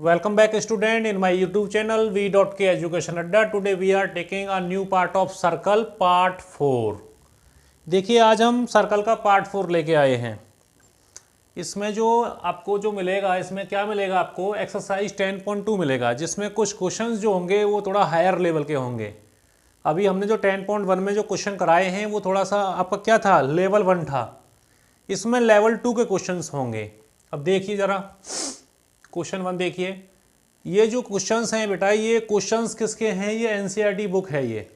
Welcome back student in my YouTube channel v.k Education Adda. Today we are taking a new part of circle part 4. देखिए आज हम circle का part 4 लेके आए हैं। इसमें जो आपको जो मिलेगा, इसमें क्या मिलेगा आपको, एक्सरसाइज 10.2 मिलेगा, जिसमें कुछ क्वेश्चंस जो होंगे वो थोड़ा हायर लेवल के होंगे। अभी हमने जो 10.1 में जो क्वेश्चन कराए हैं वो थोड़ा सा आपका क्या था, लेवल 1 था। इसमें लेवल 2 के क्वेश्चंस होंगे। अब देखिए ज़रा क्वेश्चन 1 देखिए। ये जो क्वेश्चंस हैं बेटा, ये क्वेश्चंस किसके हैं, ये एनसीईआरटी बुक है। ये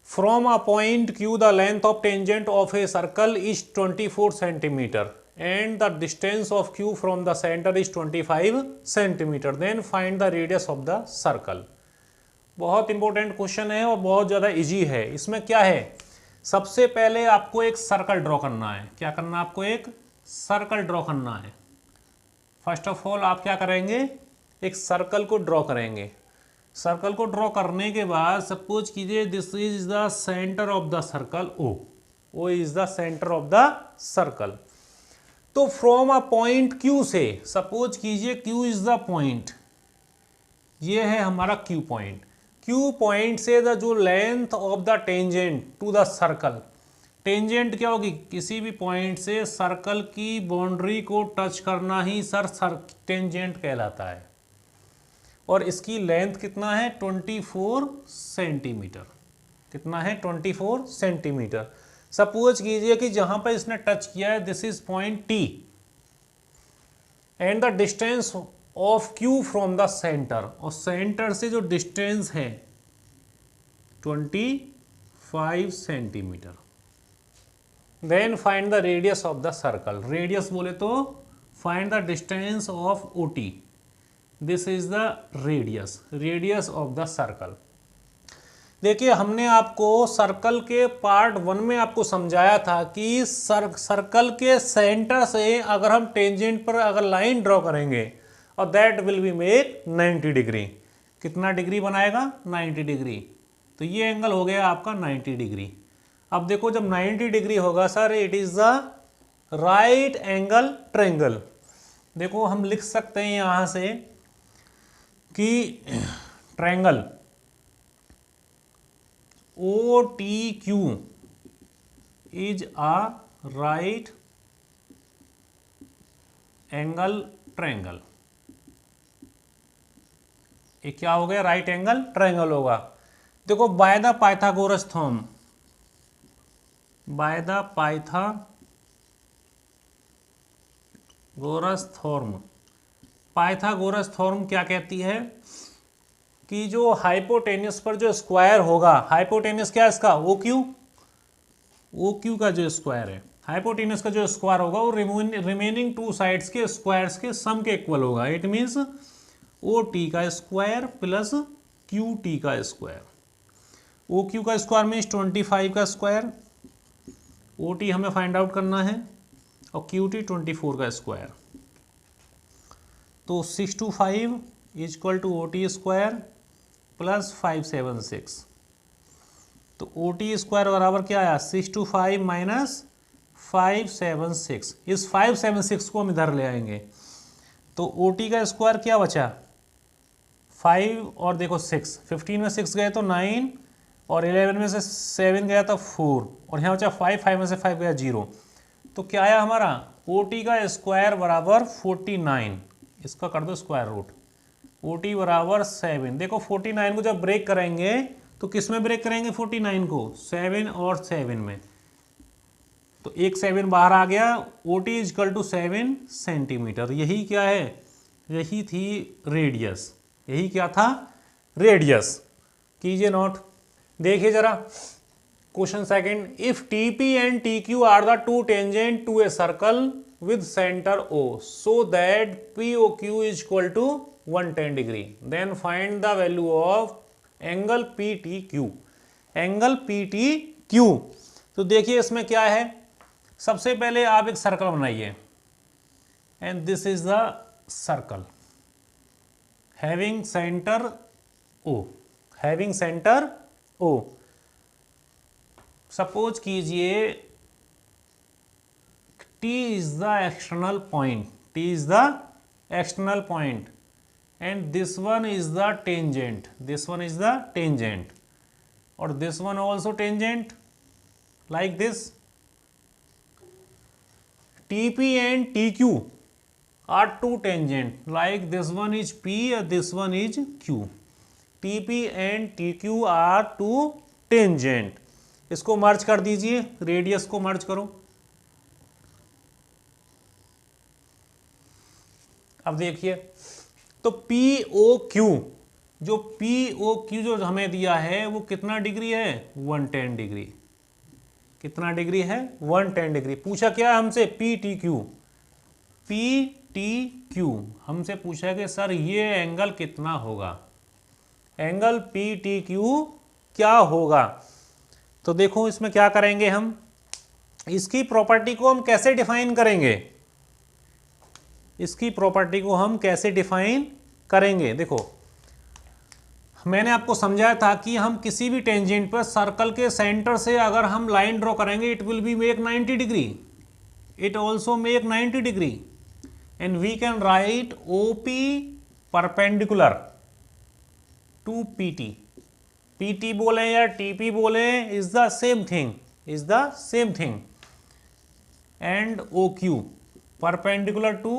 from a point Q the length of tangent of a circle is 24 centimetre and the distance of Q from the centre is 25 centimetre, then find the radius of the circle. बहुत important question है और बहुत ज़्यादा easy है। इसमें क्या है, सबसे पहले आपको एक सर्कल ड्रॉ करना है। क्या करना है आपको, एक सर्कल ड्रॉ करना है। फर्स्ट ऑफ ऑल आप क्या करेंगे, एक सर्कल को ड्रॉ करेंगे। सर्कल को ड्रॉ करने के बाद सपोज कीजिए this is the centre of the circle, O is the centre of the circle. तो फ्रॉम अ पॉइंट क्यू से, सपोज कीजिए क्यू इज द पॉइंट, ये है हमारा क्यू पॉइंट। क्यू पॉइंट से द जो length of the tangent to the circle, tangent क्या होगी, किसी भी पॉइंट से सर्कल की बाउंड्री को टच करना ही सर टेंजेंट कहलाता है। और इसकी लेंथ कितना है, 24 सेंटीमीटर। कितना है, 24 सेंटीमीटर। सपोज कीजिए कि जहां पर इसने टच किया है this is point T and the distance of Q from the centre, और सेंटर से जो डिस्टेंस है 25 centimetre. Then find the radius of the circle. Radius बोले तो find the distance of O T, this is the radius of the circle. देखिए हमने आपको circle के पार्ट 1 में आपको समझाया था कि सर्कल के सेंटर से अगर हम टेंजेंट पर अगर लाइन ड्रॉ करेंगे और that will be make 90 degree. कितना डिग्री बनाएगा, 90 डिग्री। तो ये एंगल हो गया आपका 90 डिग्री। अब देखो जब 90 डिग्री होगा sir, it is the right angle triangle. देखो हम लिख सकते हैं यहां से कि triangle O T Q is a right angle triangle. ये क्या हो गया, राइट एंगल ट्रायंगल होगा। देखो by the Pythagoras theorem, by the Pythagoras theorem क्या कहती है कि जो हाइपोटेन्यूस पर जो स्क्वायर होगा, हाइपोटेन्यूस क्या है इसका, ओ क्यू का जो स्क्वायर है, हाइपोटेन्यूस का जो स्क्वायर होगा वो रिमेनिंग टू साइड्स के स्क्वायर्स के सम के इक्वल होगा। इट मीन्स ओ टी का स्क्वायर प्लस क्यू टी का स्क्वायर। ओ क्यू का स्क्वायर मीन्स 25 का स्क्वायर, ओ टी हमें फाइंड आउट करना है, और क्यू टी 24 का स्क्वायर। तो 625 is equal to O T square plus 576। तो ओ टी स्क्वायर बराबर क्या आया, 625 माइनस 576। इस 576 को हम इधर ले आएंगे तो ओ टी का स्क्वायर क्या बचा, 5 और देखो 6, 15 में 6 गए तो 9, और 11 में से 7 गया तो 4, और यहाँ बचा 5, 5 में से 5 गया 0। तो क्या आया हमारा, ओ टी का स्क्वायर बराबर 49। इसका कर दो स्क्वायर रूट, ओ टी बराबर 7। देखो 49 को जब ब्रेक करेंगे तो किस में ब्रेक करेंगे, 49 को 7 और 7 में, तो एक 7 बाहर आ गया। O T is equal to 7 centimetre. यही क्या है, यही थी रेडियस। यही क्या था, रेडियस। कीजिए नोट। देखिए जरा question second, if T P and T Q are the two tangent to a circle with center O so that POQ is equal to 110 degree, then find the value of angle PTQ। Angle PTQ। तो देखिए इसमें क्या है, सबसे पहले आप एक circle बनाइए, and this is the circle having centre O, having centre O। Suppose कीजिए T is the external point, T is the external point and this one is the tangent, this one is the tangent, or this one also tangent, like this. TP and TQ are two tangent, like this one is P and this one is Q. TP and TQ are two tangent. इसको मर्ज कर दीजिए, radius को मर्ज करो। अब देखिए, तो POQ, जो POQ जो हमें दिया है वो कितना डिग्री है? 110 डिग्री। कितना डिग्री है? 110 डिग्री। पूछा क्या हमसे? PTQ। PTQ हमसे पूछा कि सर ये एंगल कितना होगा, एंगल PTQ क्या होगा। तो देखो इसमें क्या करेंगे हम, इसकी प्रॉपर्टी को हम कैसे डिफाइन करेंगे, इसकी प्रॉपर्टी को हम कैसे डिफाइन करेंगे। देखो मैंने आपको समझाया था कि हम किसी भी टेंजेंट पर सर्कल के सेंटर से अगर हम लाइन ड्रॉ करेंगे, it will be make 90 degree, it also make 90 degree, and we can write OP perpendicular to PT। PT बोले या TP बोले, is the same thing, is the same thing, and OQ perpendicular to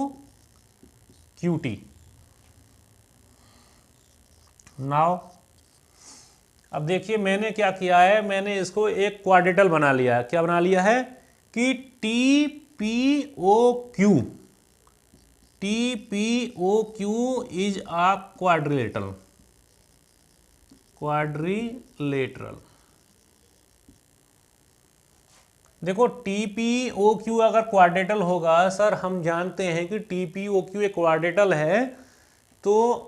QT। Now अब देखिए मैंने क्या किया है, मैंने इसको एक क्वाड्रेटल बना लिया है। क्या बना लिया है कि TPOQ, TPOQ is a quadrilateral, quadrilateral. देखो TPOQ अगर क्वाड्रेटल होगा, सर हम जानते हैं कि TPOQ एक क्वाड्रेटल है, तो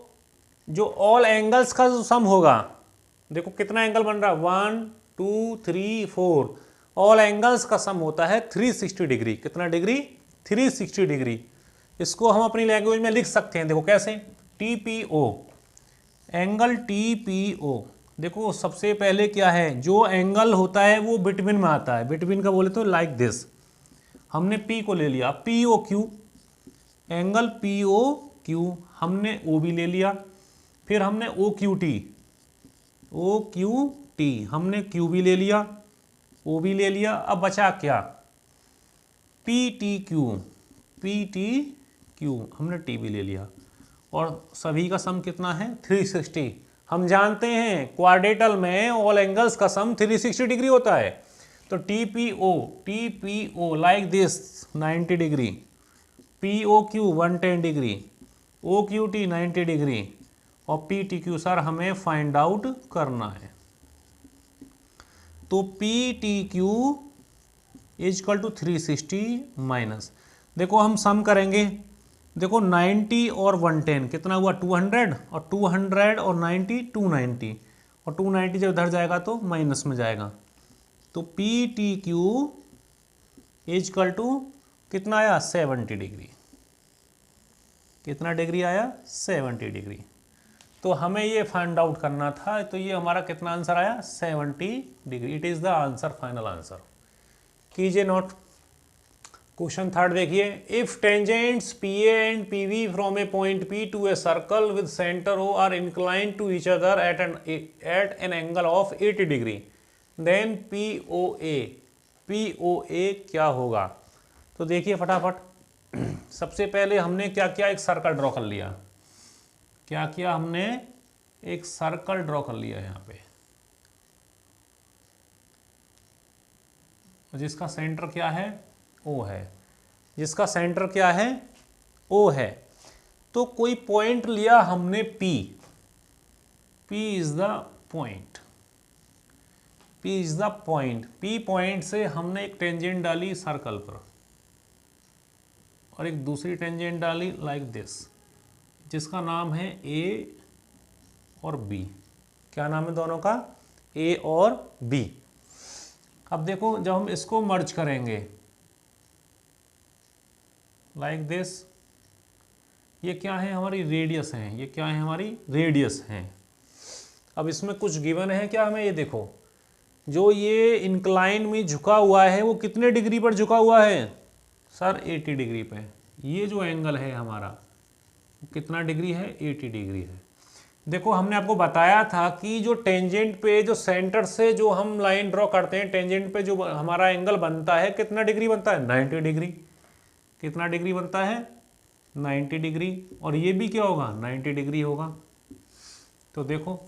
जो ऑल एंगल्स का जो सम होगा, देखो कितना एंगल बन रहा है, 1 2 3 4, ऑल एंगल्स का सम होता है 360 डिग्री। कितना डिग्री? 360 डिग्री। इसको हम अपनी लैंग्वेज में लिख सकते हैं, देखो कैसे, TPO, एंगल TPO। देखो सबसे पहले क्या है, जो एंगल होता है वो बिटवीन में आता है, बिटवीन का बोले तो लाइक दिस। हमने P को ले लिया, POQ, एंगल POQ, हमने OB ले लिया, फिर हमने OQT, OQT, हमने QB ले लिया, OB ले लिया। अब बचा क्या? PTQ, PTQ, हमने TB ले लिया, और सभी का सम कितना है? 360। हम जानते हैं क्वाड्रेटल में ऑल एंगल्स का सम 360 डिग्री होता है। तो TPO like this 90 degree, POQ 110 degree, OQT 90 degree, और PTQ सर हमें फाइंड आउट करना है। तो PTQ is equal to 360 minus, देखो हम सम करेंगे, देखो 90 और 110 कितना हुआ? 200, और 200 और 90 290, और 290 जब इधर जाएगा तो माइनस में जाएगा। तो PTQ इज इक्वल टू कितना आया? 70 डिग्री। कितना डिग्री आया? 70 डिग्री। तो हमें ये फाइंड आउट करना था, तो ये हमारा कितना आंसर आया? 70 degree. It is the answer, final answer. कीजिए नोट। क्वेश्चन थर्ड देखिए, if tangents PA and PB from a point P to a circle with centre O are inclined to each other at an angle of 80 degree, then POA क्या होगा। तो देखिए फटाफट, सबसे पहले हमने क्या किया, एक सर्कल ड्रॉ कर लिया। क्या किया हमने? एक सर्कल ड्रॉ कर लिया यहाँ पे, जिसका सेंटर क्या है? O है, जिसका सेंटर क्या है? O है। तो कोई पॉइंट लिया हमने P is the point, P is the point. P point से हमने एक टेंजेंट डाली सर्कल पर, और एक दूसरी टेंजेंट डाली लाइक दिस, जिसका नाम है A और B। क्या नाम है दोनों का? A और B। अब देखो जब हम इसको मर्ज करेंगे लाइक दिस, ये क्या है? हमारी रेडियस है। ये क्या है? हमारी रेडियस है। अब इसमें कुछ गिवन है क्या हमें? ये देखो, जो ये इंक्लाइन में झुका हुआ है वो कितने डिग्री पर झुका हुआ है? सर 80 डिग्री पे। ये जो एंगल है हमारा, कितना डिग्री है, 80 डिग्री है। देखो हमने आपको बताया था कि जो टेंजेंट पे जो सेंटर से जो हम लाइन ड्रॉ करते हैं, टेंजेंट पे जो हमारा एंगल बनता है कितना डिग्री बनता है, 90 डिग्री। कितना डिग्री बनता है, 90 डिग्री। और ये भी क्या होगा, 90 डिग्री होगा। तो देखो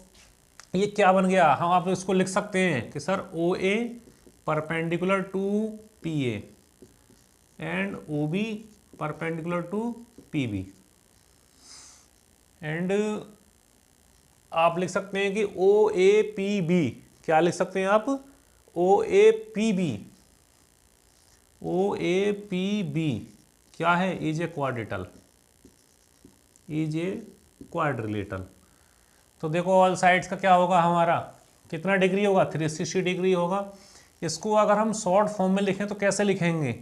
ये क्या बन गया, हम आप इसको लिख सकते हैं कि sir O A perpendicular to P A and O B perpendicular to P B. And आप लिख सकते हैं कि ओ ए पी बी, क्या लिख सकते हैं आप, O A P B, O A P B क्या है, is a quadrilateral, is a quadrilateral. तो देखो ऑल साइड्स का क्या होगा हमारा, कितना डिग्री होगा, 360 डिग्री होगा। इसको अगर हम शॉर्ट फॉर्म में लिखें तो कैसे लिखेंगे,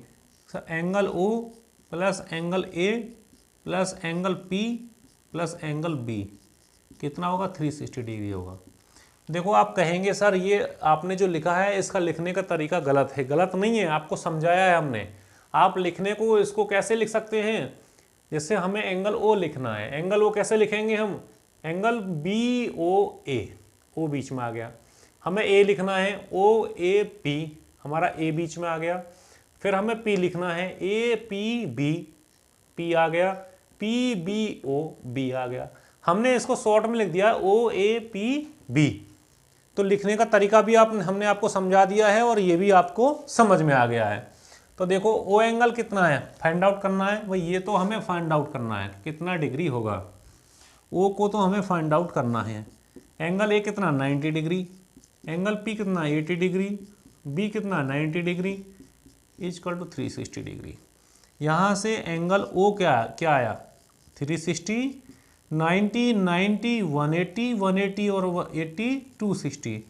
angle O plus angle A plus angle P plus angle B कितना होगा, 360 डिग्री होगा। देखो आप कहेंगे सर ये आपने जो लिखा है इसका लिखने का तरीका गलत है। गलत नहीं है, आपको समझाया है हमने। आप लिखने को इसको कैसे लिख सकते हैं, जैसे हमें एंगल ओ लिखना है, एंगल ओ कैसे लिखेंगे हम, एंगल बी ओ ए, ओ बीच में आ गया। हमें ए लिखना है, ओ ए पी, हमारा ए बीच में आ गया। फिर हमें पी लिखना है, ए पी बी, पी आ गया, पी बी ओ, बी आ गया। हमने इसको शॉर्ट में लिख दिया ओ ए पी बी। तो लिखने का तरीका भी हमने आपको समझा दिया है और ये भी आपको समझ में आ गया है। तो देखो ओ एंगल कितना है फाइंड आउट करना है भाई, ये तो हमें फाइंड आउट करना है कितना डिग्री होगा, ओ को तो हमें फाइंड आउट करना है। एंगल ए कितना, 90 डिग्री, एंगल पी कितना, 80 डिग्री, बी कितना, 90 डिग्री, इक्वल टू 360 डिग्री। यहाँ से एंगल ओ क्या क्या आया, 360, 90, 90, 180, 180 और 80, 260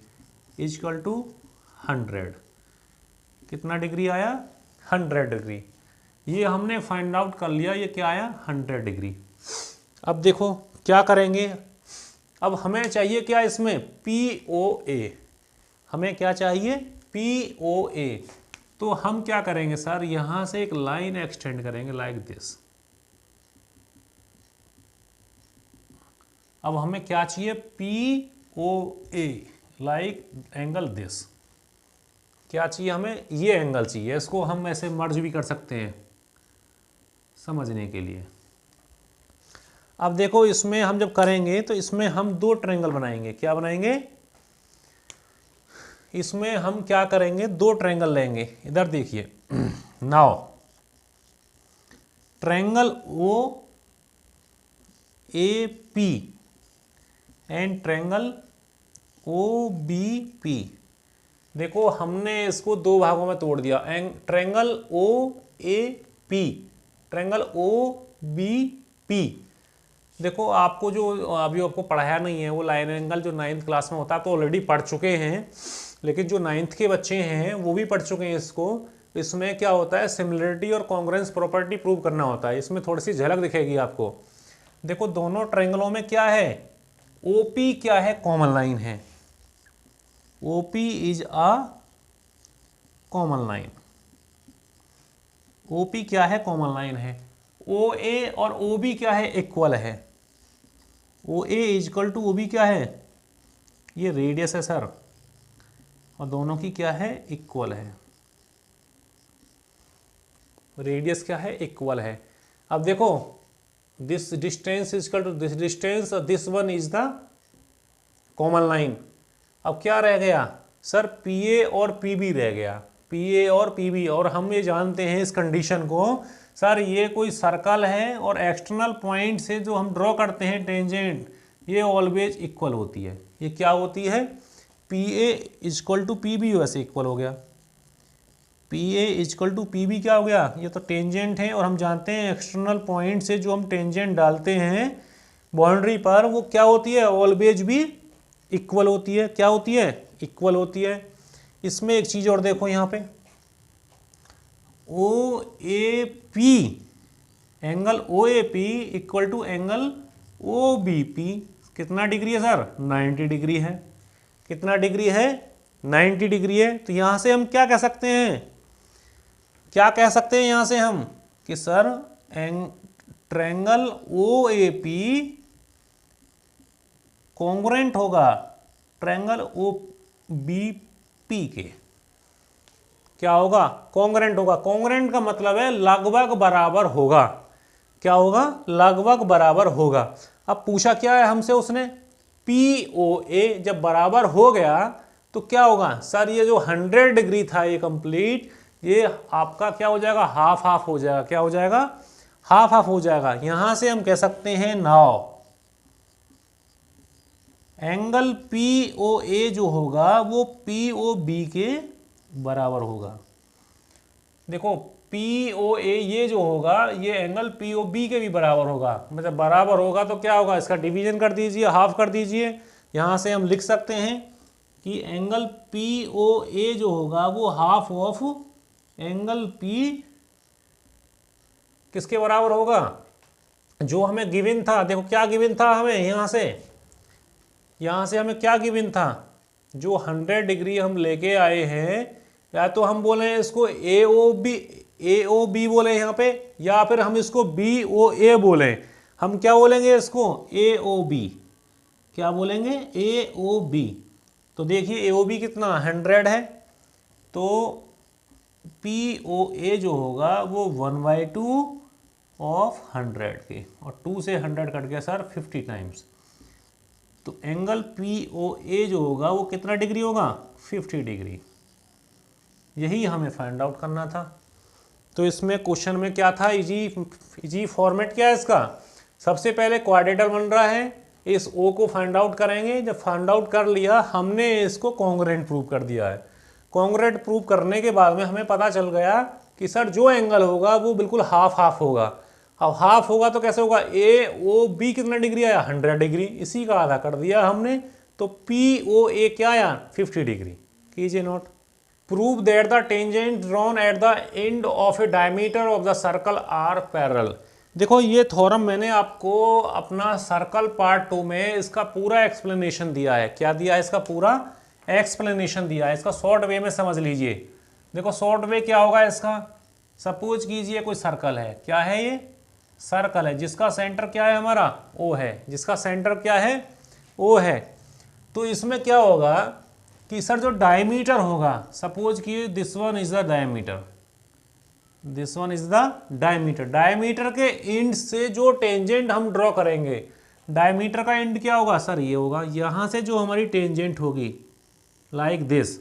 इक्वल टू 100। कितना डिग्री आया, 100 डिग्री। ये हमने फाइंड आउट कर लिया, ये क्या आया, 100 डिग्री। अब देखो क्या करेंगे, अब हमें चाहिए क्या इसमें, पी ओ ए, हमें क्या चाहिए, पी ओ ए। तो हम क्या करेंगे सर, यहां से एक लाइन एक्सटेंड करेंगे लाइक दिस। अब हमें क्या चाहिए, P O A like angle this. क्या चाहिए हमें, ये एंगल चाहिए। इसको हम ऐसे मर्ज भी कर सकते हैं समझने के लिए। अब देखो इसमें हम जब करेंगे तो इसमें हम दो ट्रायंगल बनाएंगे। क्या बनाएंगे, इसमें हम क्या करेंगे, दो ट्रायंगल लेंगे। इधर देखिए now triangle O A P and triangle O B P. देखो हमने इसको दो भागों में तोड़ दिया, triangle O A P, triangle O B P. देखो आपको जो अभी आपको पढ़ाया नहीं है वो लाइन एंगल जो 9th क्लास में होता है तो ऑलरेडी पढ़ चुके हैं, लेकिन जो 9th के बच्चे हैं वो भी पढ़ चुके हैं इसको। इसमें क्या होता है, सिमिलरिटी और कॉन्ग्रुएंस प्रॉपर्टी प्रूव करना होता है। इसमें थोड़ी सी झलक दिखेगी आपको। देखो दोनों ट्रायंगलों में क्या है, ओपी क्या है, कॉमन लाइन है। OP is a common line, OP क्या है, कॉमन लाइन है। ओ ए और ओ बी क्या है, इक्वल है। ओ ए इजकल टू ओ बी क्या है, ये रेडियस है सर, और दोनों की क्या है, इक्वल है। रेडियस क्या है, इक्वल है। अब देखो this distance is equal to this distance, this one is the common line. अब क्या रह गया सर, पी ए और पी बी रह गया, पी ए और पी बी। और हम ये जानते हैं इस कंडीशन को सर, ये कोई सर्कल है और एक्सटर्नल पॉइंट से जो हम ड्रॉ करते हैं टेंजेंट, ये ऑलवेज इक्वल होती है। ये क्या होती है, P A is equal to P B, वैसे इक्वल हो गया। P A is equal to P B क्या हो गया, ये तो टेंजेंट है और हम जानते हैं एक्सटर्नल पॉइंट से जो हम टेंजेंट डालते हैं बाउंड्री पर वो क्या होती है, ऑलवेज भी इक्वल होती है। क्या होती है, इक्वल होती है। इसमें एक चीज़ और देखो यहाँ पे, O A P, angle O A P equal to angle O B P कितना डिग्री है सर, 90 डिग्री है। कितना डिग्री है, 90 डिग्री है। तो यहाँ से हम क्या कह सकते हैं, क्या कह सकते हैं यहाँ से हम कि sir triangle O A P congruent होगा ट्रायंगल ओ बी पी के। क्या होगा? कॉन्ग्रुएंट होगा। कॉन्ग्रुएंट का मतलब है लगभग बराबर होगा। क्या होगा? लगभग बराबर होगा। अब पूछा क्या है हमसे उसने? पी ओ ए जब बराबर हो गया तो क्या होगा? सर ये जो 100 डिग्री था ये कंप्लीट, ये आपका क्या हो जाएगा? हाफ हाफ हो जाएगा। क्या हो जाएगा? हाफ हाफ हो जाएगा। यहां से हम कह सकते हैं नाउ एंगल पी ओ ए जो होगा वो पी ओ बी के बराबर होगा। देखो पी ओ ए ये जो होगा ये एंगल पी ओ बी के भी बराबर होगा। मतलब बराबर होगा तो क्या होगा? इसका डिवीजन कर दीजिए, हाफ कर दीजिए। यहां से हम लिख सकते हैं कि एंगल पी ओ ए जो होगा वो हाफ ऑफ एंगल पी किसके बराबर होगा? जो हमें गिवन था। देखो क्या गिवन था हमें? यहां से हमें क्या गिवन था? जो 100 डिग्री हम लेके आए हैं, या तो हम बोले इसको ए ओ बी बोले यहाँ पे, या फिर हम इसको बी ओ ए बोले। हम क्या बोलेंगे इसको? ए ओ बी। क्या बोलेंगे? ए ओ बी। तो देखिए ए ओ बी कितना 100 है, तो पी ओ ए जो होगा वो 1/2 ऑफ 100 के, और 2 से 100 कट गया सर 50 टाइम्स। तो एंगल पी ओ ए जो होगा वो कितना डिग्री होगा? 50 डिग्री। यही हमें फाइंड आउट करना था। तो इसमें क्वेश्चन में क्या था? इजी फॉर्मेट क्या है इसका? सबसे पहले क्वाड्रेटर बन रहा है, इस ओ को फाइंड आउट करेंगे। जब फाइंड आउट कर लिया हमने, इसको कॉन्ग्रुएंट प्रूव कर दिया है। कॉन्ग्रुएंट प्रूव करने के बाद में हमें पता चल गया कि सर जो एंगल होगा वो बिल्कुल हाफ हाफ होगा। अब हाफ होगा तो कैसे होगा? ए ओ बी कितना डिग्री आया? 100 डिग्री। इसी का आधा कर दिया हमने, तो पी ओ ए क्या आया? 50 डिग्री। कीजिए note. Prove that the tangent drawn at the end of a diameter of the circle are parallel. देखो ये थ्योरम मैंने आपको अपना सर्कल पार्ट 2 में इसका पूरा एक्सप्लेनेशन दिया है। क्या दिया है? इसका पूरा एक्सप्लेनेशन दिया है। इसका शॉर्ट वे में समझ लीजिए। देखो शॉर्ट वे क्या होगा इसका? सपोज कीजिए कोई सर्कल है। क्या है ये? सर्कल है जिसका सेंटर क्या है? हमारा ओ है। जिसका सेंटर क्या है? ओ है। तो इसमें क्या होगा कि सर जो डायमीटर होगा, सपोज कि this one is the diameter, this one is the diameter. Diameter के एंड से जो टेंजेंट हम ड्रॉ करेंगे, डायमीटर का एंड क्या होगा? सर ये होगा। यहां से जो हमारी टेंजेंट होगी like this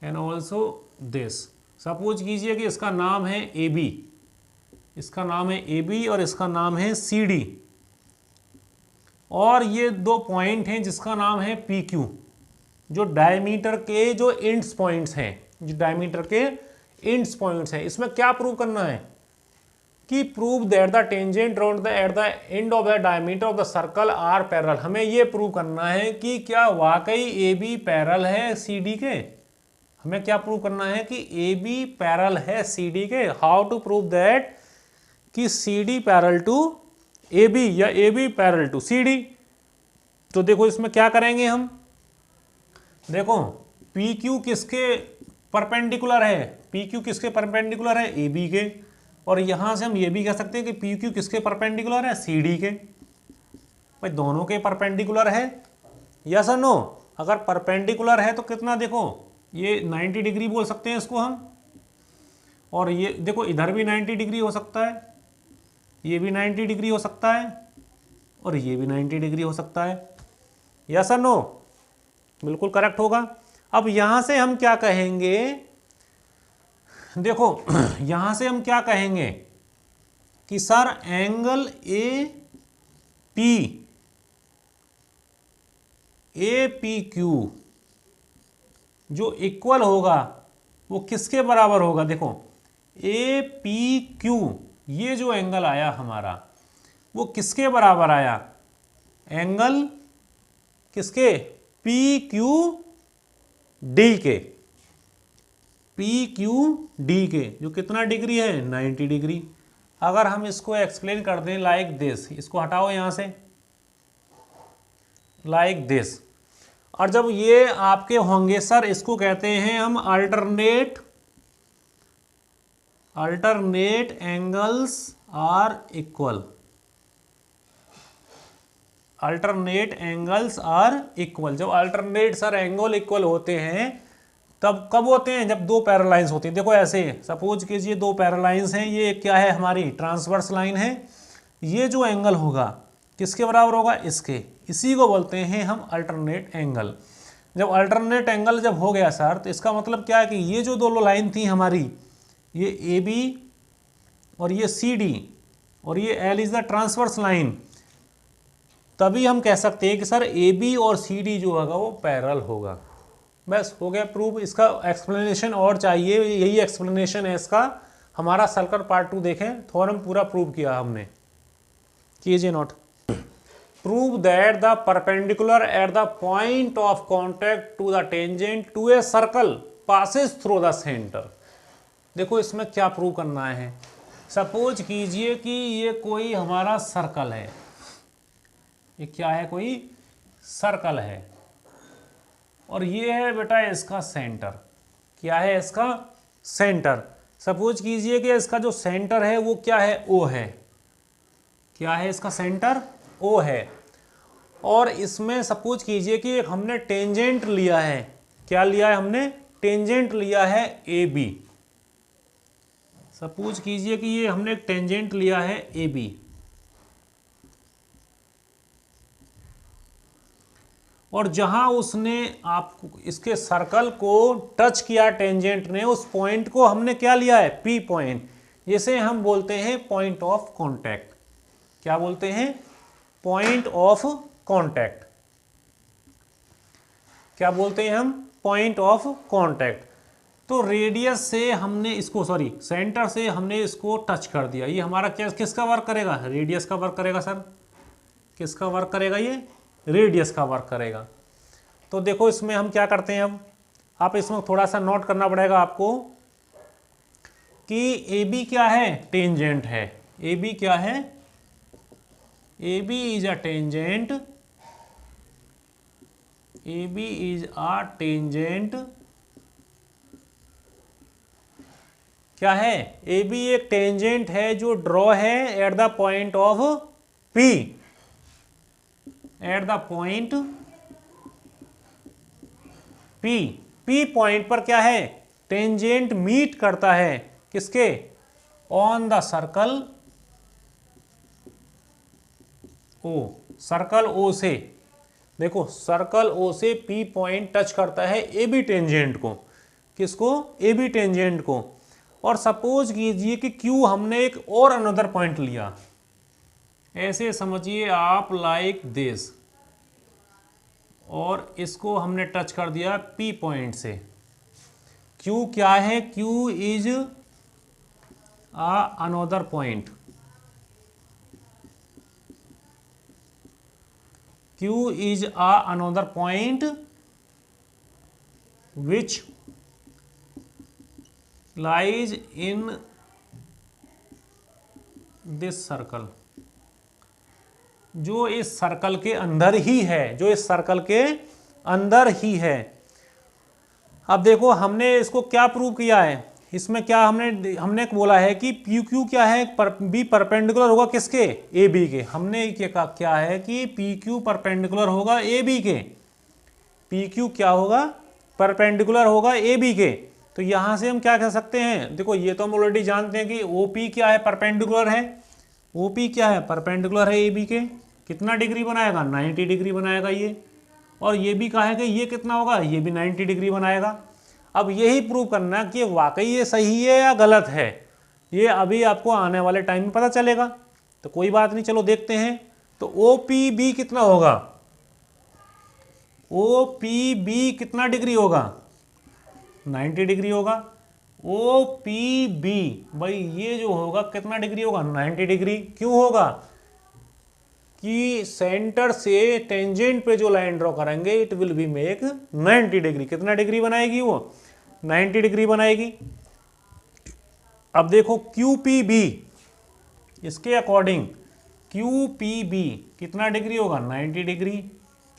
and also this. Suppose कीजिए कि इसका नाम है ए बी, इसका नाम है ए बी और इसका नाम है सी डी, और ये दो पॉइंट हैं जिसका नाम है पी क्यू, जो डायमीटर के जो एंड्स पॉइंट्स हैं, जो डायमीटर के एंड्स पॉइंट्स हैं। इसमें क्या प्रूव करना है कि prove that the tangent drawn at the end of the diameter of the circle are parallel. हमें ये प्रूव करना है कि क्या वाकई ए बी पैरेलल है सी डी के। हमें क्या प्रूव करना है कि ए बी पैरेलल है सी डी के। हाउ टू प्रूव दैट कि C D parallel to A B या A B parallel to C D. तो देखो इसमें क्या करेंगे हम? देखो पी क्यू किसके परपेंडिकुलर है? पी क्यू किसके परपेंडिकुलर है? ए बी के। और यहां से हम ये भी कह सकते हैं कि पी क्यू किसके परपेंडिकुलर है? सी डी के। भाई दोनों के परपेंडिकुलर है, यस और नो? अगर परपेंडिकुलर है तो कितना? देखो ये 90 डिग्री बोल सकते हैं इसको हम, और ये देखो इधर भी 90 डिग्री हो सकता है, ये भी 90 डिग्री हो सकता है, और ये भी 90 डिग्री हो सकता है। यस और नो? बिल्कुल करेक्ट होगा। अब यहां से हम क्या कहेंगे? देखो यहां से हम क्या कहेंगे कि sir angle A P Q जो इक्वल होगा वो किसके बराबर होगा? देखो ए पी क्यू ये जो एंगल आया हमारा वो किसके बराबर आया? एंगल किसके? पी क्यू डी के। पी क्यू डी के जो कितना डिग्री है? 90 डिग्री। अगर हम इसको एक्सप्लेन कर दें लाइक दिस, इसको हटाओ यहां से, लाइक दिस। और जब ये आपके होंगे सर, इसको कहते हैं हम alternate angles are equal. Alternate angles are equal. जब अल्टरनेट सर एंगल इक्वल होते हैं तब कब होते हैं? जब दो पैरालाइंस होती हैं। देखो ऐसे सपोज कीजिए दो पैरालाइंस हैं, ये क्या है हमारी ट्रांसवर्स लाइन है, ये जो एंगल होगा किसके बराबर होगा? इसके। इसी को बोलते हैं हम अल्टरनेट एंगल। जब अल्टरनेट एंगल जब हो गया सर तो इसका मतलब क्या है कि ये जो दोनों लाइन थी हमारी, ये ए बी और ये सी डी और ये L is the transverse line, तभी हम कह सकते हैं कि सर ए बी और सी डी जो होगा वो पैरेलल होगा। बस हो गया प्रूफ। इसका एक्सप्लेनेशन और चाहिए, यही एक्सप्लेनेशन है इसका। हमारा सर्कल पार्ट 2 देखें, थोरम पूरा प्रूव किया हमने, कीजिए note. Prove that the perpendicular at the point of contact to the tangent to a circle passes through the centre. देखो इसमें क्या प्रूव करना है। सपोज कीजिए कि ये कोई हमारा सर्कल है, ये क्या है? कोई सर्कल है और ये है बेटा इसका सेंटर। क्या है इसका? सेंटर। सपोज कीजिए कि इसका जो सेंटर है वो क्या है? ओ है। क्या है इसका सेंटर? ओ है। और इसमें सपोज कीजिए कि एक हमने टेंजेंट लिया है। क्या लिया है हमने? टेंजेंट लिया है ए बी। सपोज कीजिए कि ये हमने एक टेंजेंट लिया है ए बी, और जहां उसने आपको इसके सर्कल को टच किया टेंजेंट ने, उस पॉइंट को हमने क्या लिया है? P point. जिसे हम बोलते हैं पॉइंट ऑफ कांटेक्ट। क्या बोलते हैं? Point of contact. क्या बोलते हैं हम? Point of contact. तो रेडियस से हमने इसको, सॉरी सेंटर से हमने इसको टच कर दिया। ये हमारा क्या किसका वर्क करेगा? रेडियस का वर्क करेगा सर। किसका वर्क करेगा? ये रेडियस का वर्क करेगा। तो देखो इसमें हम क्या करते हैं, अब आप इसमें थोड़ा सा नोट करना पड़ेगा आपको कि ए बी क्या है? टेंजेंट है। ए बी क्या है? A B is a tangent. A B is a tangent. क्या है? ए बी एक टेंजेंट है जो ड्रॉ है at the point of P. At the point P. P point पर क्या है? टेंजेंट मीट करता है किसके? On the circle O. Circle O से, देखो सर्कल ओ से पी पॉइंट टच करता है ए बी टेंजेंट को। किसको? ए बी टेंजेंट को। और सपोज कीजिए कि क्यू हमने एक और अनदर पॉइंट लिया। ऐसे समझिए आप लाइक दिस, और इसको हमने टच कर दिया पी पॉइंट से। क्यू क्या है? Q is another point. Q is another point which lies in this circle. जो इस सर्कल के अंदर ही है, जो इस सर्कल के अंदर ही है। अब देखो हमने इसको क्या प्रूव किया है, इसमें क्या हमने बोला है कि पी क्यू क्या है? बी परपेंडिकुलर होगा किसके? ए बी के। हमने क्या है कि पी क्यू परपेंडिकुलर होगा ए बी के। पी क्यू क्या होगा? परपेंडिकुलर होगा ए बी के। तो यहां से हम क्या कह सकते हैं? देखो ये तो हम ऑलरेडी जानते हैं कि ओ पी क्या है? परपेंडिकुलर है। ओ पी क्या है? परपेंडिकुलर है ए बी के। कितना डिग्री बनाएगा? 90 डिग्री बनाएगा ये। और ये भी कहा है कि ये कितना होगा? ये भी 90 डिग्री बनाएगा। अब यही प्रूव करना कि वाकई ये सही है या गलत है, ये अभी आपको आने वाले टाइम में पता चलेगा। तो कोई बात नहीं, चलो देखते हैं। तो ओ पी बी कितना होगा? ओ पी बी कितना डिग्री होगा? 90 डिग्री होगा। ओ पी बी भाई ये जो होगा कितना डिग्री होगा? 90 डिग्री। क्यों होगा? कि सेंटर से टेंजेंट पे जो लाइन ड्रॉ करेंगे it will be make 90 degree. कितना डिग्री बनाएगी वो? 90 डिग्री बनाएगी। अब देखो क्यू पी बी, इसके अकॉर्डिंग क्यू पी बी कितना डिग्री होगा? 90 डिग्री,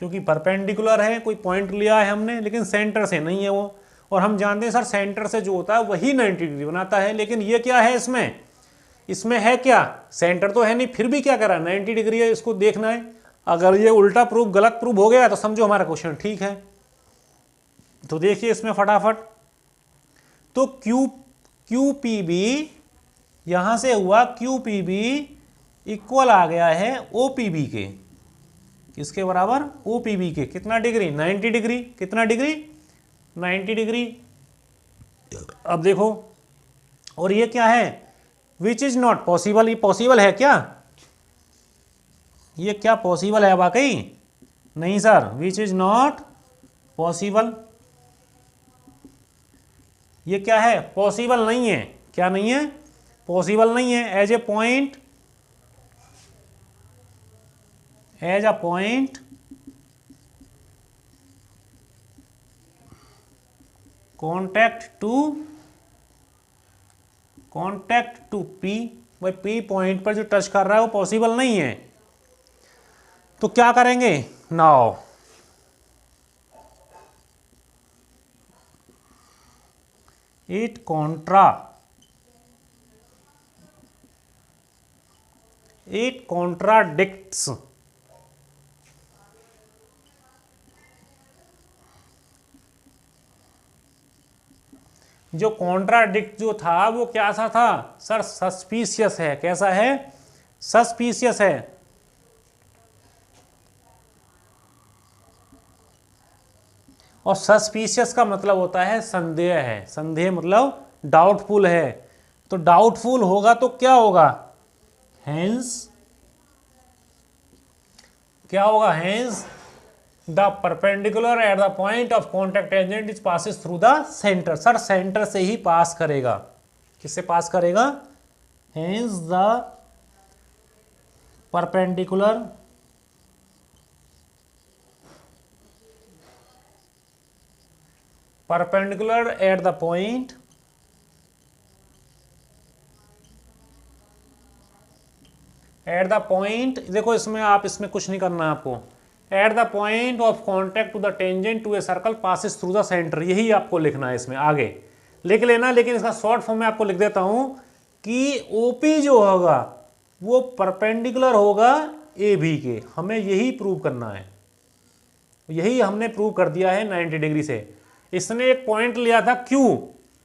क्योंकि परपेंडिकुलर है। कोई पॉइंट लिया है हमने लेकिन सेंटर से नहीं है वो, और हम जानते हैं सर सेंटर से जो होता है वही 90 डिग्री बनाता है। लेकिन ये क्या है इसमें है क्या? सेंटर तो है नहीं, फिर भी क्या करा? 90 डिग्री है, इसको देखना है। अगर ये उल्टा प्रूफ गलत प्रूफ हो गया तो समझो हमारा क्वेश्चन ठीक है। तो देखिए इसमें फटाफट, तो क्यू पी बी यहां से हुआ क्यू पी बी इक्वल आ गया है ओ पी बी के, किसके बराबर, ओ पी बी के, कितना डिग्री, 90 डिग्री, कितना डिग्री, 90 डिग्री। अब देखो, और ये क्या है, विच इज नॉट पॉसिबल, ये पॉसिबल है क्या, ये क्या पॉसिबल है वाकई, नहीं sir, which is not possible, ये क्या है, पॉसिबल नहीं है, क्या नहीं है, पॉसिबल नहीं है। As a point contact to P, भाई पी पॉइंट पर जो टच कर रहा है वो पॉसिबल नहीं है। तो क्या करेंगे, नाउ इट कॉन्ट्राडिक्ट्स, जो कॉन्ट्राडिक्ट जो था वो क्या सा था सर, सस्पिशियस है, कैसा है, सस्पिशियस है। और सस्पिशियस का मतलब होता है संदेह है, संदेह मतलब डाउटफुल है। तो डाउटफुल होगा तो क्या होगा, हेंस क्या होगा, hence the perpendicular at the point of contact tangent is passes through the centre, sir centre से ही पास करेगा, किससे पास करेगा, hence the perpendicular at the point देखो इसमें आप, इसमें कुछ नहीं करना है आपको, at the point of contact to the tangent to a circle passes through the centre, यही आपको लिखना है, इसमें आगे लिख लेना, लेकिन इसका शॉर्ट फॉर्म में आपको लिख देता हूं कि ओपी जो होगा वो परपेंडिकुलर होगा ए बी के, हमें यही प्रूव करना है, यही हमने प्रूव कर दिया है 90 डिग्री से। इसने एक पॉइंट लिया था क्यू,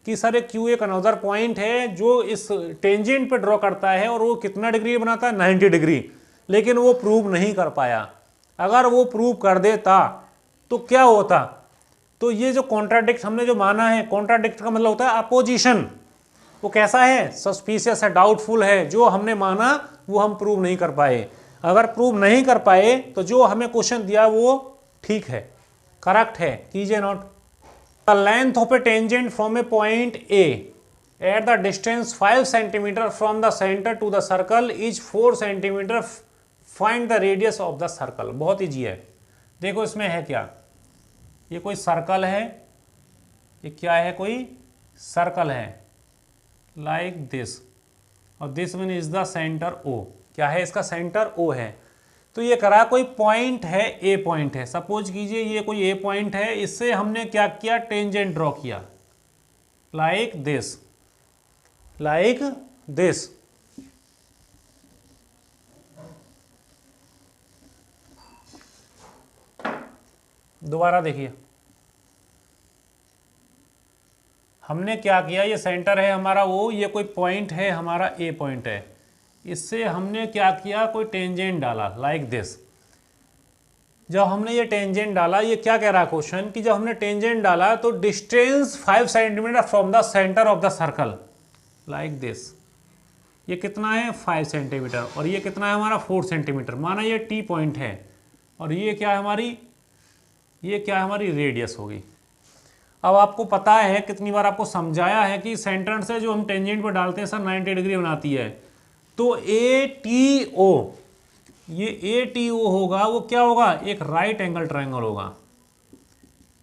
कि सर क्यू एक अनदर पॉइंट है जो इस टेंजेंट पे ड्रॉ करता है और वो कितना डिग्री बनाता है, 90 डिग्री, लेकिन वो प्रूव नहीं कर पाया। अगर वो प्रूव कर देता तो क्या होता, तो ये जो कॉन्ट्राडिक्ट हमने जो माना है, कॉन्ट्राडिक्ट का मतलब होता है अपोजिशन, वो कैसा है, सस्पिशियस है, डाउटफुल है, जो हमने माना वो हम प्रूव नहीं कर पाए। अगर प्रूव नहीं कर पाए तो जो हमें क्वेश्चन दिया वो ठीक है, करेक्ट है, कीजिए note. The length of a tangent from a point A at the distance 5 centimetre from the centre to the circle is 4 centimetre, find the radius of the circle. बहुत ईजी है, देखो इसमें है क्या, ये कोई सर्कल है, ये क्या है, कोई सर्कल है लाइक दिस, और this one is the centre O, क्या है इसका सेंटर ओ है। तो ये करा कोई पॉइंट है, ए पॉइंट है, सपोज कीजिए ये कोई ए पॉइंट है, इससे हमने क्या किया, टेंजेंट ड्रॉ किया लाइक दिस, लाइक दिस। दोबारा देखिए, हमने क्या किया, ये सेंटर है हमारा ओ, ये कोई पॉइंट है हमारा ए पॉइंट है, इससे हमने क्या किया, कोई टेंजेंट डाला लाइक दिस। जब हमने ये टेंजेंट डाला, ये क्या कह रहा है क्वेश्चन, कि जब हमने टेंजेंट डाला तो distance 5 centimetre from the centre of the circle like this, ये कितना है 5 सेंटीमीटर, और ये कितना है हमारा 4 सेंटीमीटर, माना ये टी पॉइंट है, और ये क्या है हमारी, ये क्या है हमारी रेडियस होगी। अब आपको पता है, कितनी बार आपको समझाया है कि सेंटर से जो हम टेंजेंट पर डालते हैं सर 90 डिग्री बनाती है, तो ए टी ओ, ये ए टी ओ होगा, वो क्या होगा, एक राइट एंगल ट्रायंगल होगा,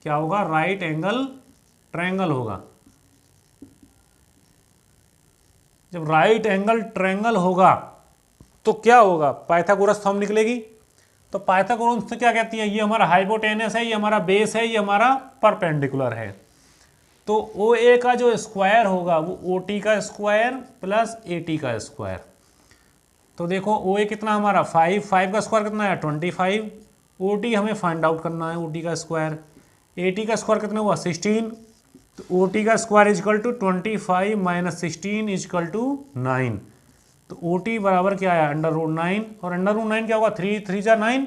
क्या होगा, राइट एंगल ट्रायंगल होगा। जब राइट एंगल ट्रायंगल होगा तो क्या होगा, पाइथागोरस थ्योरम निकलेगी। तो पाइथागोरस से क्या कहती है, ये हमारा हाइपोटेनस है, ये हमारा बेस है, ये हमारा परपेंडिकुलर है। तो ओ ए का जो स्क्वायर होगा वो ओ टी का स्क्वायर प्लस ए टी का स्क्वायर, तो देखो ओ ए कितना हमारा 5, 5 का स्क्वायर कितना है 25, ओ टी हमें फाइंड आउट करना है, ओ टी का स्क्वायर, ए टी का स्क्वायर कितना हुआ 16, तो ओ टी का square is equal to 25 minus 16 is equal to 9, तो ओ टी बराबर क्या है √9, और √9 क्या होगा 3 3 जा 9,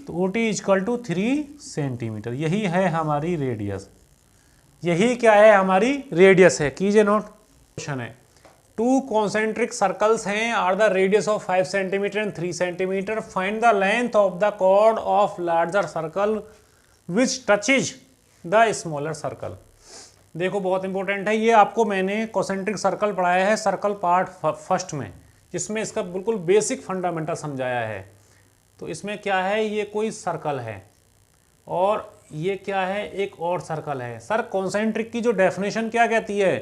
तो O T is equal to 3 centimetre. यही है हमारी रेडियस, यही क्या है हमारी रेडियस है। कीजिए नोट। क्वेश्चन है, टू कॉन्सेंट्रिक सर्कल्स हैं are the radius of 5 centimetre and 3 centimetre, find the length of the chord of larger circle which touches the smaller circle. देखो बहुत इंपॉर्टेंट है ये, आपको मैंने कॉन्सेंट्रिक सर्कल पढ़ाया है सर्कल पार्ट फर्स्ट में, जिसमें इसका बिल्कुल बेसिक फंडामेंटल समझाया है। तो इसमें क्या है, ये कोई सर्कल है और ये क्या है एक और सर्कल है। सर कॉन्सेंट्रिक की जो डेफिनेशन क्या कहती है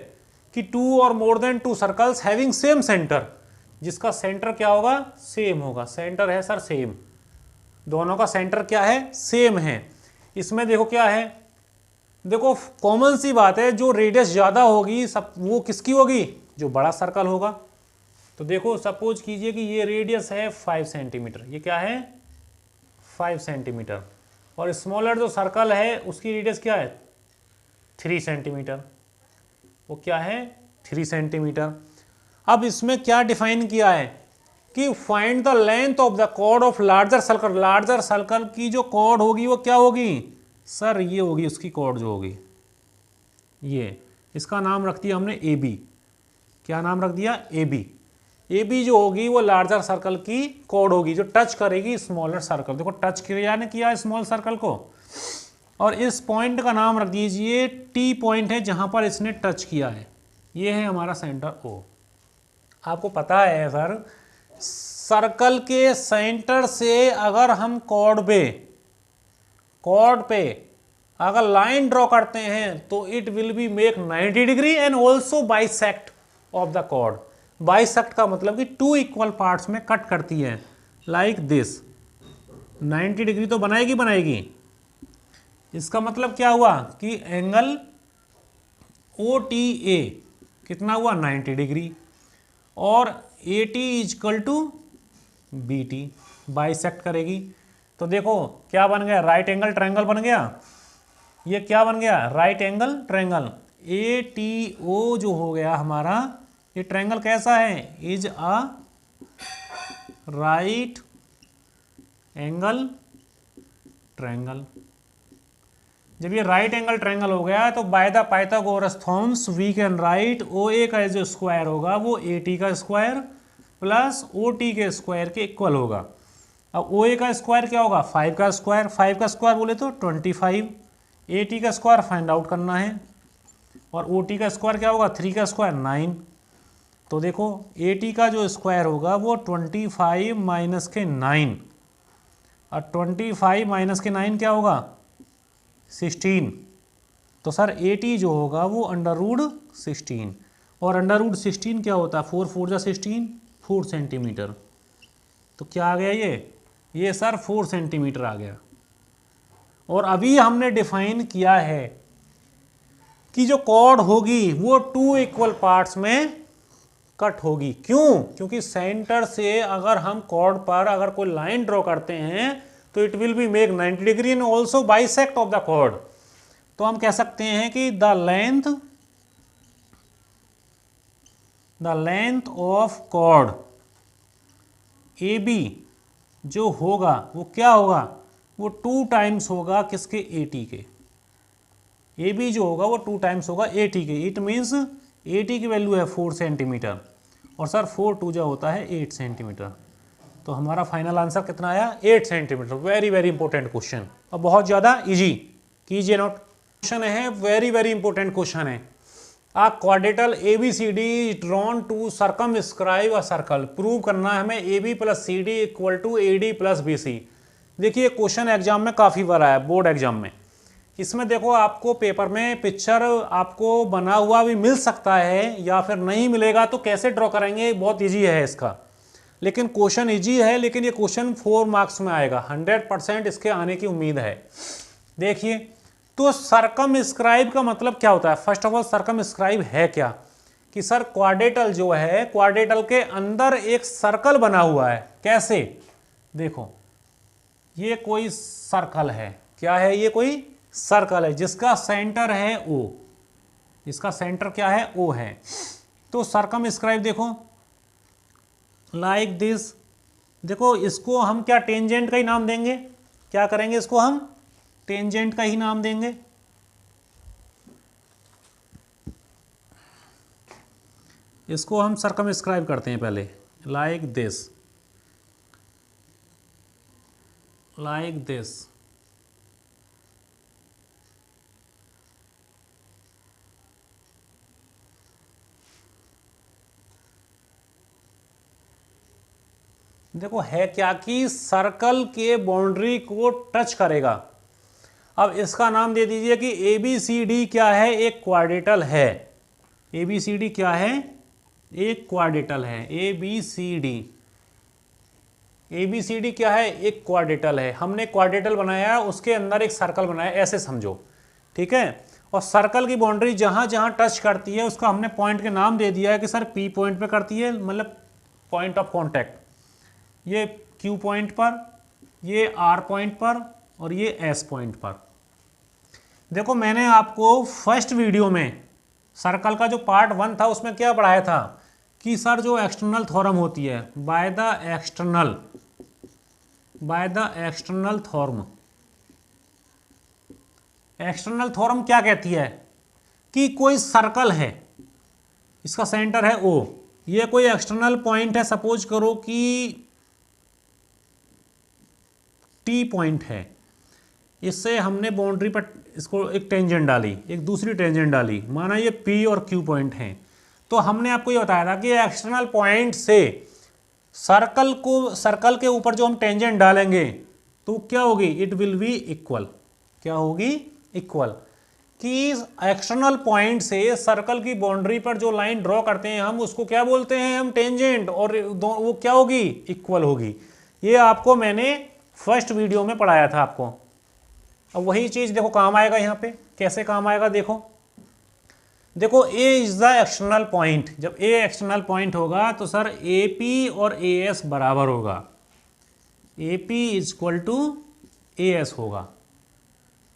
कि 2 और more than 2 circles having same centre, जिसका सेंटर क्या होगा सेम होगा। सेंटर है सर सेम, दोनों का सेंटर क्या है सेम है। इसमें देखो क्या है, देखो कॉमन सी बात है, जो रेडियस ज़्यादा होगी सब वो किसकी होगी, जो बड़ा सर्कल होगा। तो देखो सपोज कीजिए कि ये रेडियस है 5 सेंटीमीटर, ये क्या है 5 सेंटीमीटर, और स्मॉलर जो सर्कल है उसकी रेडियस क्या है 3 सेंटीमीटर, वो क्या है 3 सेंटीमीटर। अब इसमें क्या डिफाइन किया है कि find the length of the chord of larger circle. Larger circle की जो कॉर्ड होगी वो क्या होगी सर, ये होगी उसकी कॉर्ड जो होगी ये, इसका नाम रख दिया हमने ए बी। क्या नाम रख दिया ए बी। ए बी जो होगी वो लार्जर सर्कल की कॉर्ड होगी जो टच करेगी स्मॉलर सर्कल। देखो टच किया ने किया स्मॉल सर्कल को, और इस पॉइंट का नाम रख दीजिए टी पॉइंट है जहां पर इसने टच किया है, ये है हमारा सेंटर ओ। आपको पता है सर सर्कल के सेंटर से अगर हम कॉर्ड पे अगर लाइन ड्रॉ करते हैं तो it will be make 90 degree and also bisect of the chord. Bisect का मतलब कि 2 इक्वल पार्ट्स में कट करती है लाइक दिस। 90 डिग्री तो बनाएगी। इसका मतलब क्या हुआ कि एंगल ओ टी ए कितना हुआ 90 डिग्री, और A T is equal to B T bisect करेगी। तो देखो क्या बन गया, राइट एंगल ट्रायंगल बन गया। ये क्या बन गया right angle triangle. A T O जो हो गया हमारा, ये ट्रायंगल कैसा है, is a right angle triangle. जब ये राइट एंगल ट्रायंगल हो गया तो by the Pythagoras theorems we can write O A का जो स्क्वायर होगा वो ए टी का स्क्वायर प्लस ओ टी के स्क्वायर के इक्वल होगा। अब ओ ए का स्क्वायर क्या होगा 5 का स्क्वायर, 5 का स्क्वायर बोले तो 25, ए टी का स्क्वायर फाइंड आउट करना है, और ओ टी का स्क्वायर क्या होगा 3 का स्क्वायर 9। तो देखो ए टी का जो स्क्वायर होगा वो 25 माइनस के 9, और 25 माइनस के 9 क्या होगा 16। तो सर ए टी जो होगा वो √16, और √16 क्या होता है 4 4 जा 16 4 सेंटीमीटर। तो क्या आ गया ये सर 4 सेंटीमीटर आ गया। और अभी हमने डिफाइन किया है कि जो कॉर्ड होगी वो 2 इक्वल पार्ट्स में कट होगी। क्यों, क्योंकि सेंटर से अगर हम कॉर्ड पर अगर कोई लाइन ड्रॉ करते हैं तो it will be make 90 degree and also bisect of the chord. तो हम कह सकते हैं कि the length of chord A B जो होगा वो क्या होगा, वो 2 टाइम्स होगा किसके ए टी के। ए बी जो होगा वो 2 टाइम्स होगा ए टी के। इट मीन्स ए टी की वैल्यू है 4 सेंटीमीटर, और सर 4 2 जो होता है 8 सेंटीमीटर। तो हमारा फाइनल आंसर कितना आया 8 centimetre. Very very important question, और बहुत ज़्यादा इजी। कीजिए नोट। क्वेश्चन है वेरी वेरी इंपॉर्टेंट क्वेश्चन है। A quadrilateral A B C D drawn to circumscribe a circle. Prove करना है हमें A B plus C D equal to A D plus B C. देखिए question exam में काफ़ी बार आया, board exam में। इसमें देखो आपको पेपर में पिक्चर आपको बना हुआ भी मिल सकता है या फिर नहीं मिलेगा, तो कैसे ड्रॉ करेंगे बहुत ईजी है इसका। लेकिन क्वेश्चन ईजी है, लेकिन ये क्वेश्चन 4 मार्क्स में आएगा, 100% इसके आने की उम्मीद है। देखिए तो सर्कमस्क्राइब का मतलब क्या होता है। फर्स्ट ऑफ ऑल सर्कमस्क्राइब है क्या, कि सर क्वाड्रेटल जो है, क्वाड्रेटल के अंदर एक सर्कल बना हुआ है। कैसे? देखो ये कोई सर्कल है, क्या है? ये कोई सर्कल है जिसका सेंटर है O, इसका सेंटर क्या है? O है। तो सर्कमस्क्राइब देखो लाइक दिस। देखो इसको हम क्या टेंजेंट का ही नाम देंगे, क्या करेंगे? इसको हम टेंजेंट का ही नाम देंगे। इसको हम सर्कमस्क्राइब करते हैं पहले, लाइक दिस, लाइक दिस। देखो है क्या कि सर्कल के बाउंड्री को टच करेगा। अब इसका नाम दे दीजिए कि ABCD क्या है? एक क्वाड्रेटल है। ABCD क्या है? एक क्वाड्रेटल है। ABCD क्या है? एक क्वाड्रेटल है। हमने क्वाड्रेटल बनाया, उसके अंदर एक सर्कल बनाया, ऐसे समझो, ठीक है। और सर्कल की बाउंड्री जहां जहां टच करती है उसका हमने पॉइंट के नाम दे दिया है कि सर P पॉइंट पे करती है, मतलब पॉइंट ऑफ कॉन्टैक्ट। ये Q पॉइंट पर, ये R पॉइंट पर, और ये S पॉइंट पर। देखो मैंने आपको फर्स्ट वीडियो में सर्कल का जो पार्ट 1 था उसमें क्या पढ़ाया था कि सर जो एक्सटर्नल थ्योरम होती है, bye the external theorem. External theorem क्या कहती है कि कोई सर्कल है, इसका सेंटर है O, ये कोई एक्सटर्नल पॉइंट है, सपोज करो कि T पॉइंट है, इससे हमने बाउंड्री पर इसको एक टेंजेंट डाली, एक दूसरी टेंजेंट डाली, माना ये P और Q पॉइंट हैं। तो हमने आपको ये बताया था कि एक्सटर्नल पॉइंट से सर्कल के ऊपर जो हम टेंजेंट डालेंगे तो क्या होगी? It will B equal. क्या होगी? इक्वल। कि एक्सटर्नल पॉइंट से सर्कल की बाउंड्री पर जो लाइन ड्रॉ करते हैं हम उसको क्या बोलते हैं? हम टेंजेंट, और वो क्या होगी? इक्वल होगी। ये आपको मैंने फर्स्ट वीडियो में पढ़ाया था आपको। अब वही चीज देखो काम आएगा यहाँ पे। कैसे काम आएगा? देखो A is the external point. जब A एक्सटर्नल पॉइंट होगा तो सर AP और AS बराबर होगा। AP is equal to AS होगा।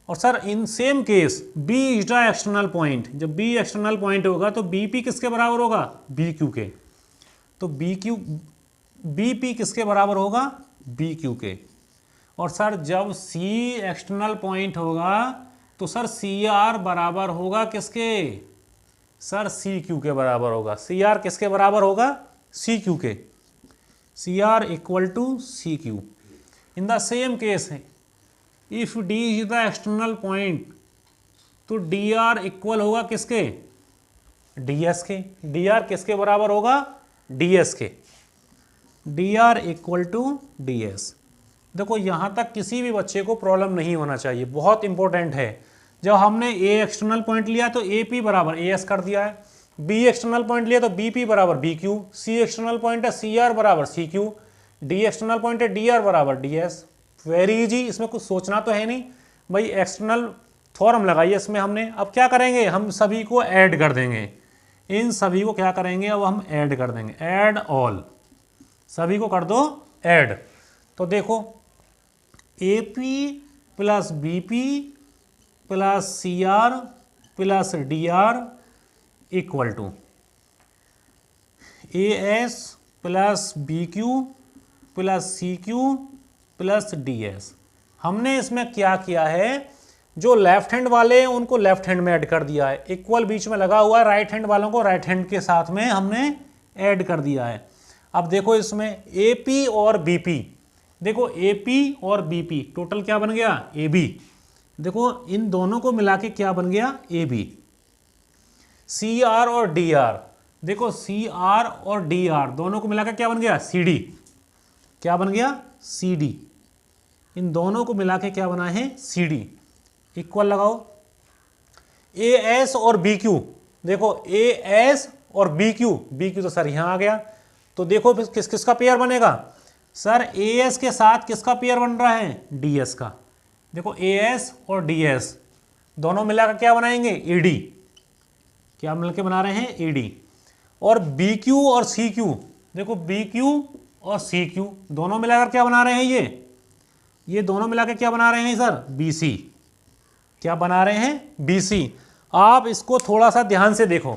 और sir in same case B is the external point. जब B एक्सटर्नल पॉइंट होगा तो BP किसके बराबर होगा? BQ के। तो BP किसके बराबर होगा? BQ के। और सर जब C एक्सटर्नल पॉइंट होगा तो सर CR बराबर होगा किसके? सर CQ के बराबर होगा। CR किसके बराबर होगा? CQ के। CR equal to CQ। In the same case है, if D is the external point तो DR इक्वल होगा किसके? DS के। DR किसके बराबर होगा? DS के। DR equal to DS। देखो यहाँ तक किसी भी बच्चे को प्रॉब्लम नहीं होना चाहिए, बहुत इंपॉर्टेंट है। जब हमने A एक्सटर्नल पॉइंट लिया तो AP बराबर AS कर दिया है, B एक्सटर्नल पॉइंट लिया तो BP बराबर BQ, C एक्सटर्नल पॉइंट है CR बराबर CQ, D एक्सटर्नल पॉइंट है DR बराबर DS। वेरी इजी, इसमें कुछ सोचना तो है नहीं भाई। एक्सटर्नल थ्योरम लगाइए इसमें हमने। अब क्या करेंगे? हम सभी को ऐड कर देंगे। इन सभी को क्या करेंगे? अब हम ऐड कर देंगे। ऐड ऑल, सभी को कर दो ऐड। तो देखो AP plus BP plus CR plus DR equal to AS plus BQ plus CQ plus DS। हमने इसमें क्या किया है? जो लेफ्ट हैंड वाले हैं उनको लेफ्ट हैंड में ऐड कर दिया है। इक्वल बीच में लगा हुआ है, राइट हैंड वालों को राइट हैंड के साथ में हमने ऐड कर दिया है। अब देखो इसमें AP और BP, देखो AP और BP टोटल क्या बन गया? AB। देखो इन दोनों को मिला के क्या बन गया? AB। CR और DR, देखो CR और DR दोनों को मिला के क्या बन गया? CD। क्या बन गया? CD। इन दोनों को मिला के क्या बना है? CD। इक्वल लगाओ। AS और BQ, देखो AS और BQ तो सर यहां आ गया। तो देखो किसका पेयर बनेगा? सर AS के साथ किसका पेयर बन रहा है? DS का। देखो AS और DS दोनों मिलाकर क्या बनाएंगे? AD। क्या मिलकर बना रहे हैं? AD। और बी क्यू और सी क्यू, देखो बी क्यू और सी क्यू दोनों मिलाकर क्या बना रहे हैं, ये दोनों मिलाकर क्या बना रहे हैं सर, बी सी। क्या बना रहे हैं, बी सी। आप इसको थोड़ा सा ध्यान से देखो,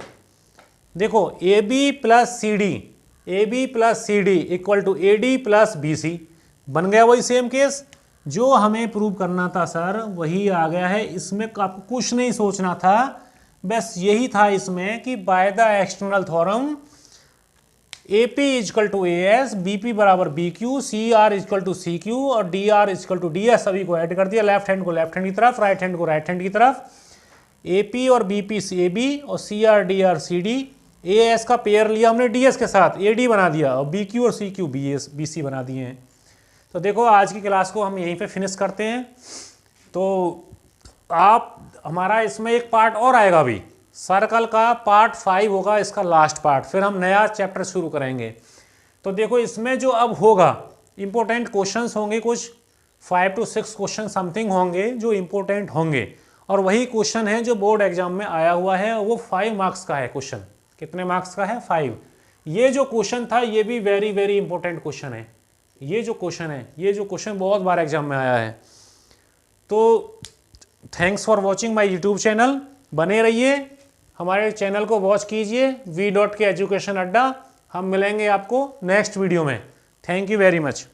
देखो A B plus C D, A B plus C D equal to A D plus B C. बन गया वही सेम केस जो हमें प्रूव करना था सर, वही आ गया है। इसमें आपको कुछ नहीं सोचना था, बस यही था इसमें कि by the external theorem A P equal to A S, B P बराबर B Q, C R equal to C Q और D R equal to D S. सभी को ऐड कर दिया, लेफ्ट हैंड को लेफ्ट हैंड की तरफ, right hand को राइट हैंड की तरफ। ए पी और B P C A B और C R D R C D. A S का पेयर लिया हमने डी एस के साथ, ए डी बना दिया, और बी क्यू और C Q B S B C बना दिए हैं। तो देखो आज की क्लास को हम यहीं पे फिनिश करते हैं। तो आप हमारा इसमें एक पार्ट और आएगा अभी, सर्कल का पार्ट 5 होगा, इसका लास्ट पार्ट, फिर हम नया चैप्टर शुरू करेंगे। तो देखो इसमें जो अब होगा इंपॉर्टेंट क्वेश्चंस होंगे, कुछ 5 to 6 क्वेश्चन समथिंग होंगे जो इंपॉर्टेंट होंगे, और वही क्वेश्चन है जो बोर्ड एग्जाम में आया हुआ है। वो 5 मार्क्स का है क्वेश्चन। कितने मार्क्स का है, 5। ये जो क्वेश्चन था ये भी वेरी वेरी इंपॉर्टेंट क्वेश्चन है। ये जो क्वेश्चन है, ये जो क्वेश्चन बहुत बार एग्जाम में आया है। तो thanks for watching my YouTube channel. बने रहिए, हमारे चैनल को वॉच कीजिए, v.k एजुकेशन अड्डा। हम मिलेंगे आपको नेक्स्ट वीडियो में। Thank you very much.